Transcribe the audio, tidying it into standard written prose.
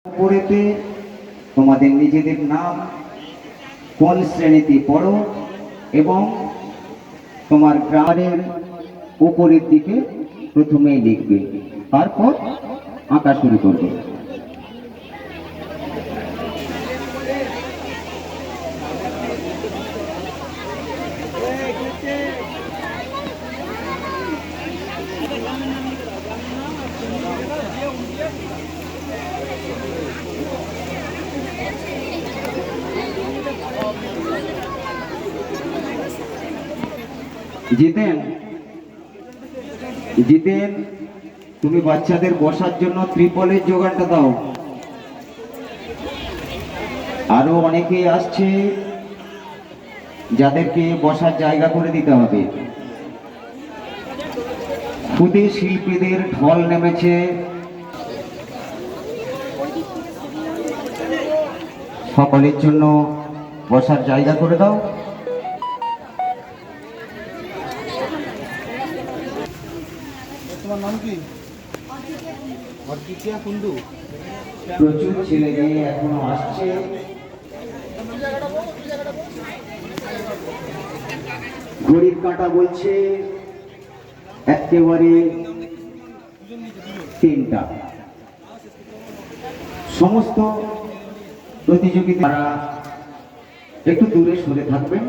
উপরেতে তোমাদের নিজেদের নাম, কোন শ্রেণীতে পড়ো এবং তোমার গ্রামের উপরের দিকে প্রথমেই লিখবে, তারপর আঁকা শুরু করবে। জিতেন, জিতেন, তুমি বাচ্চাদের বসার জন্য ত্রিপলের জোগাড়টা দাও। আরো অনেকেই আসছে যাদেরকে বসার জায়গা করে দিতে হবে। খুদে শিল্পীদের ঢল নেমেছে। সকলের জন্য বসার জায়গা করে দাও। তোমার নাম কি? অর্কিটিয়া কুন্ডু। প্রচুর ছেলে মেয়ে এখনো আসছে। ঘড়ির কাঁটা বলছে একেবারে 3টা। সমস্ত প্রতিযোগিতারা একটু দূরে সরে থাকবেন।